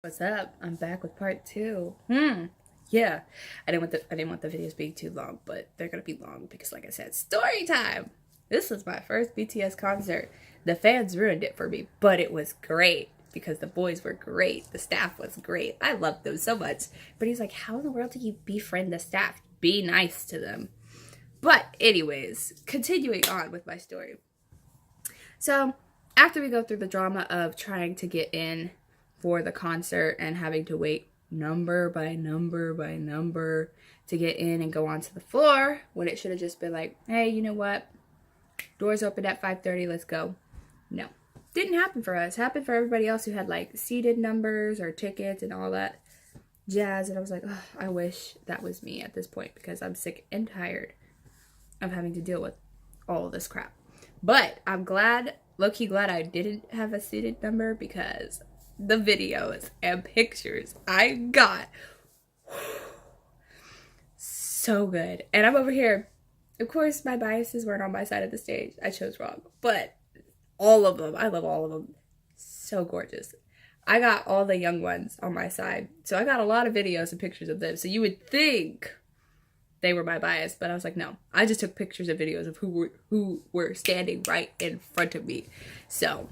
What's up? I'm back with part two. Yeah. I didn't want the videos being too long, but they're gonna be long because like I said, story time. This was my first BTS concert. The fans ruined it for me, but it was great because the boys were great. The staff was great. I loved them so much. But he's like, how in the world do you befriend the staff? Be nice to them. But anyways, continuing on with my story. So after we go through the drama of trying to get in for the concert and having to wait number by number by number to get in and go onto the floor, when it should have just been like, hey, you know what? Doors open at 5:30, let's go. No. Didn't happen for us. Happened for everybody else who had like seated numbers or tickets and all that jazz. And I was like, oh, I wish that was me at this point because I'm sick and tired of having to deal with all of this crap. But I'm glad, low-key glad I didn't have a seated number because the videos and pictures I got, so good. And I'm over here, of course my biases weren't on my side of the stage. I chose wrong. But all of them, I love all of them. So gorgeous. I got all the young ones on my side. So I got a lot of videos and pictures of them. So you would think they were my bias, but I was like, no. I just took pictures and videos of who were standing right in front of me. So,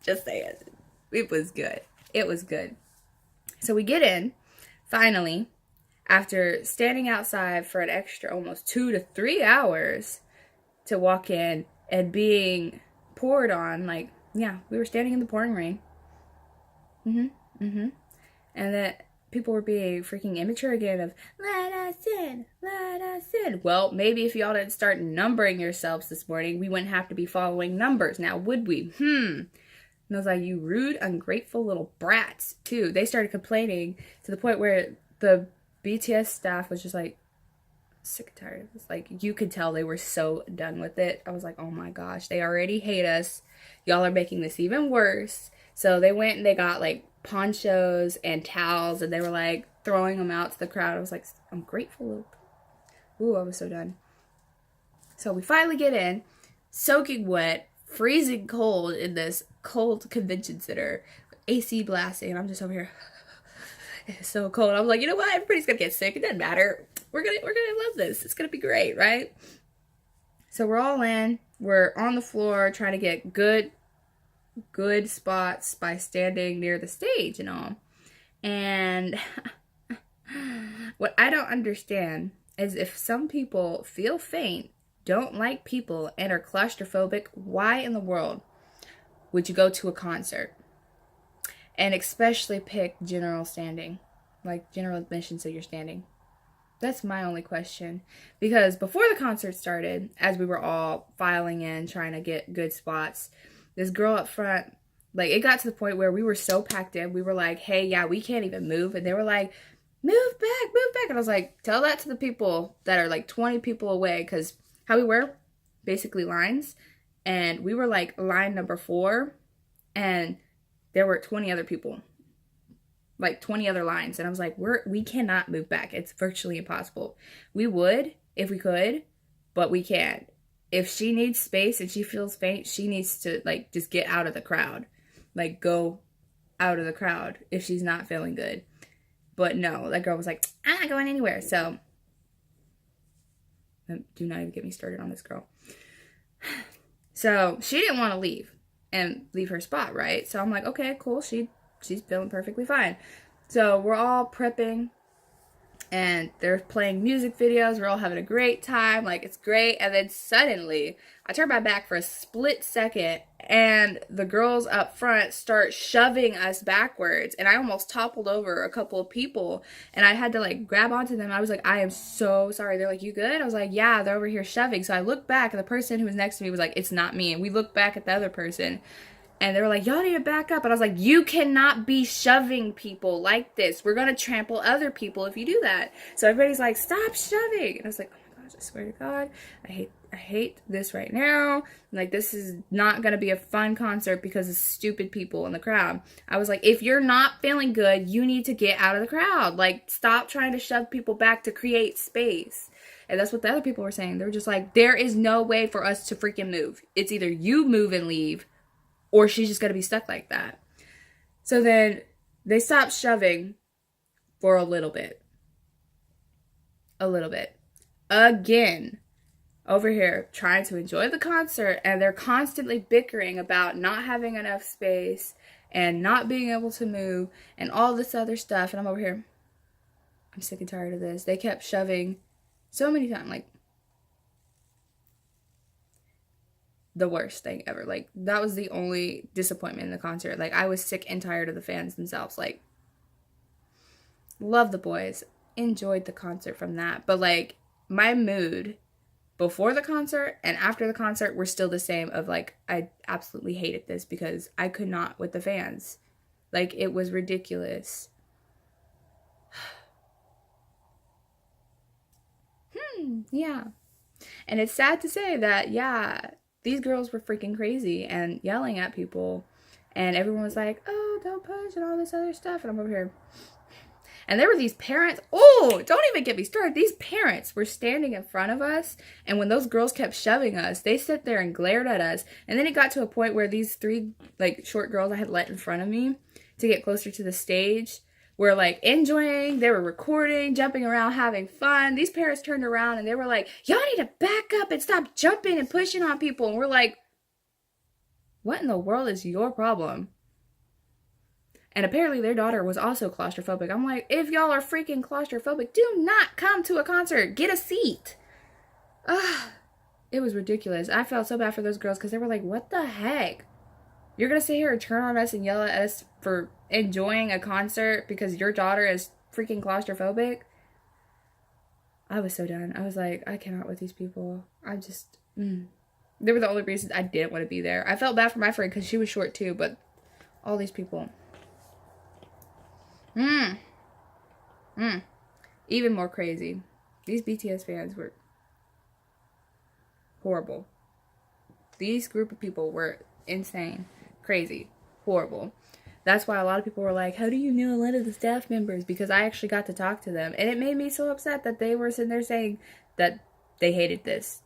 just saying. It was good. It was good. So we get in, finally, after standing outside for an extra almost 2 to 3 hours to walk in and being poured on. Like, yeah, we were standing in the pouring rain. And then people were being freaking immature again of, let us in, let us in. Well, maybe if y'all didn't start numbering yourselves this morning, we wouldn't have to be following numbers now, would we? And I was like, you rude, ungrateful little brats, too. They started complaining to the point where the BTS staff was just like, sick and tired. It's like, you could tell they were so done with it. I was like, oh my gosh, they already hate us. Y'all are making this even worse. So they went and they got like ponchos and towels and they were like throwing them out to the crowd. I was like, I'm grateful. Ooh, I was so done. So we finally get in, soaking wet, freezing cold in this cold convention center, AC blasting, and I'm just over here. It's so cold. I'm like, you know what? Everybody's gonna get sick. It doesn't matter. We're gonna love this. It's gonna be great, right? So we're all in. We're on the floor trying to get good spots by standing near the stage and all. And what I don't understand is if some people feel faint, don't like people, and are claustrophobic, why in the world would you go to a concert and especially pick general standing, like general admission, so you're standing? That's my only question. Because before the concert started, as we were all filing in, trying to get good spots, this girl up front, like, it got to the point where we were so packed in, we were like, hey, yeah, we can't even move. And they were like, move back. And I was like, tell that to the people that are like 20 people away, because how we were, basically lines. And we were like line number 4, and there were 20 other people, like 20 other lines. And I was like, we cannot move back. It's virtually impossible. We would if we could, but we can't. If she needs space and she feels faint, she needs to like just get out of the crowd, like go out of the crowd if she's not feeling good. But no, that girl was like, I'm not going anywhere. So do not even get me started on this girl. So she didn't want to leave her spot, right? So I'm like, okay, cool. She's feeling perfectly fine. So we're all prepping, and they're playing music videos. We're all having a great time. Like, it's great. And then suddenly, I turn my back for a split second, and the girls up front start shoving us backwards. And I almost toppled over a couple of people, and I had to, like, grab onto them. I was like, I am so sorry. They're like, you good? I was like, yeah, they're over here shoving. So I looked back, and the person who was next to me was like, it's not me. And we looked back at the other person, and they were like, y'all need to back up. And I was like, you cannot be shoving people like this. We're going to trample other people if you do that. So everybody's like, stop shoving. And I was like, oh my gosh, I swear to God, I hate this right now. Like, this is not going to be a fun concert because of stupid people in the crowd. I was like, if you're not feeling good, you need to get out of the crowd. Like, stop trying to shove people back to create space. And that's what the other people were saying. They were just like, there is no way for us to freaking move. It's either you move and leave, or she's just going to be stuck like that. So then they stopped shoving for a little bit. Again, over here trying to enjoy the concert, and they're constantly bickering about not having enough space and not being able to move and all this other stuff. And I'm over here, I'm sick and tired of this. They kept shoving so many times, like the worst thing ever. Like, that was the only disappointment in the concert. Like, I was sick and tired of the fans themselves. Like, love the boys, enjoyed the concert from that, but like my mood before the concert and after the concert were still the same, of like, I absolutely hated this because I could not with the fans. Like, it was ridiculous. Yeah. And it's sad to say that, yeah, these girls were freaking crazy and yelling at people, and everyone was like, oh, don't push and all this other stuff, and I'm over here. And there were these parents, oh, don't even get me started. These parents were standing in front of us, and when those girls kept shoving us, they sat there and glared at us. And then it got to a point where these three, like, short girls I had let in front of me to get closer to the stage were, like, enjoying. They were recording, jumping around, having fun. These parents turned around, and they were like, y'all need to back up and stop jumping and pushing on people. And we're like, what in the world is your problem? And apparently their daughter was also claustrophobic. I'm like, if y'all are freaking claustrophobic, do not come to a concert. Get a seat. It was ridiculous. I felt so bad for those girls because they were like, what the heck? You're going to sit here and turn on us and yell at us for enjoying a concert because your daughter is freaking claustrophobic? I was so done. I was like, I cannot with these people. I just, They were the only reasons I didn't want to be there. I felt bad for my friend because she was short too, but all these people. Even more crazy. These BTS fans were horrible. These group of people were insane, crazy, horrible. That's why a lot of people were like, how do you know a lot of the staff members? Because I actually got to talk to them. And it made me so upset that they were sitting there saying that they hated this.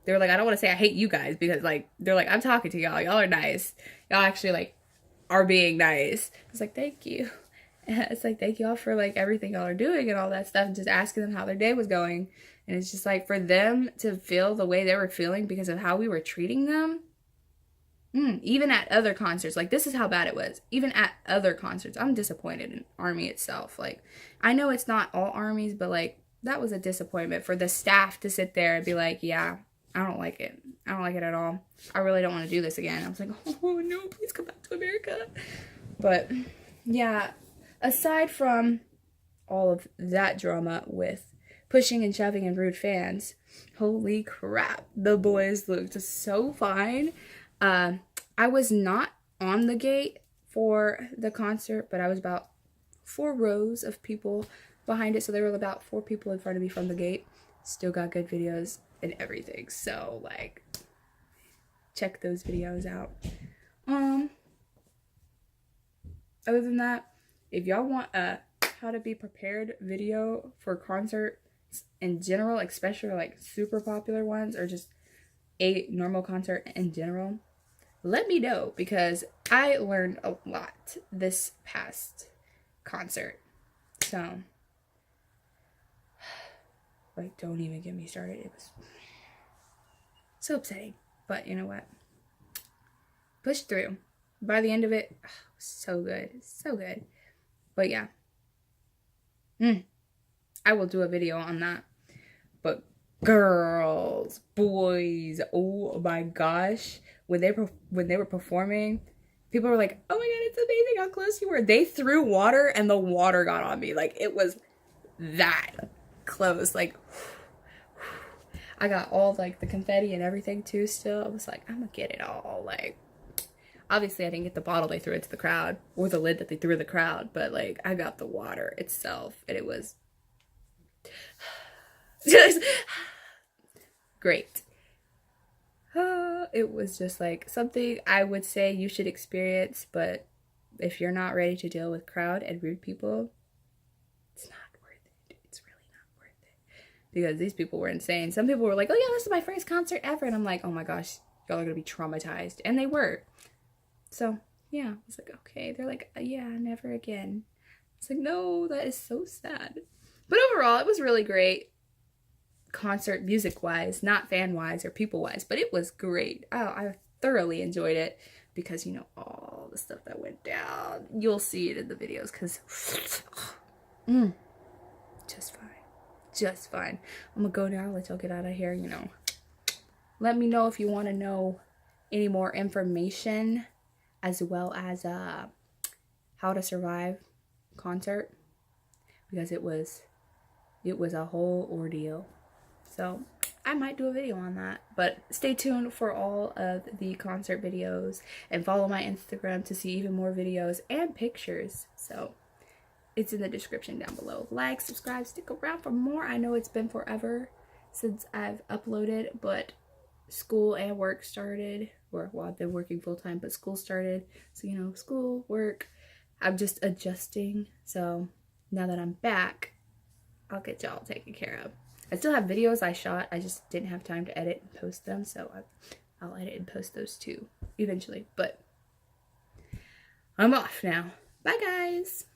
They were like, I don't want to say I hate you guys because, like, they're like, I'm talking to y'all. Y'all are nice. Y'all actually, like, are being nice. It's like, thank you. It's like, thank y'all for, like, everything y'all are doing and all that stuff, and just asking them how their day was going. And it's just like, for them to feel the way they were feeling because of how we were treating them, even at other concerts, like, this is how bad it was. Even at other concerts, I'm disappointed in ARMY itself. Like, I know it's not all ARMYs, but, like, that was a disappointment for the staff to sit there and be like, yeah, I don't like it. I don't like it at all. I really don't want to do this again. I was like, oh, no, please come back to America. But, yeah, aside from all of that drama with pushing and shoving and rude fans, holy crap, the boys looked so fine. I was not on the gate for the concert, but I was about 4 rows of people behind it, so there were about 4 people in front of me from the gate. Still got good videos and everything, so, like, check those videos out. Other than that, if y'all want a how to be prepared video for concerts in general, especially like super popular ones or just a normal concert in general, let me know, because I learned a lot this past concert. So, like, don't even get me started. It was so upsetting, but you know what? Pushed through. By the end of it, so good. So good. But yeah. I will do a video on that. But girls, boys, oh my gosh. When they were performing, people were like, oh my god, it's amazing how close you were. They threw water and the water got on me. Like, it was that close. Like, I got all, like, the confetti and everything too still. I was like, I'm gonna get it all. Like, obviously I didn't get the bottle they threw into the crowd or the lid that they threw in the crowd, but, like, I got the water itself, and it was just great. It was just, like, something I would say you should experience, but if you're not ready to deal with crowd and rude people, it's not worth it. It's really not worth it. Because these people were insane. Some people were like, oh yeah, this is my first concert ever. And I'm like, oh my gosh, y'all are going to be traumatized. And they were. So, Yeah, I was like, okay. They're like, yeah, never again. It's like, no, that is so sad. But overall, it was really great. Concert music wise, not fan wise or people wise, but it was great. Oh, I thoroughly enjoyed it because, you know, all the stuff that went down. You'll see it in the videos because just fine. Just fine. I'm gonna go now, let y'all get out of here, you know. Let me know if you want to know any more information as well as how to survive concert because it was a whole ordeal. So I might do a video on that, but stay tuned for all of the concert videos and follow my Instagram to see even more videos and pictures. So it's in the description down below. Like, subscribe, stick around for more. I know it's been forever since I've uploaded, but school and work started, or well, I've been working full-time, but school started. So, you know, school, work, I'm just adjusting. So now that I'm back, I'll get y'all taken care of. I still have videos I shot. I just didn't have time to edit and post them. So I'll edit and post those too eventually. But I'm off now. Bye, guys.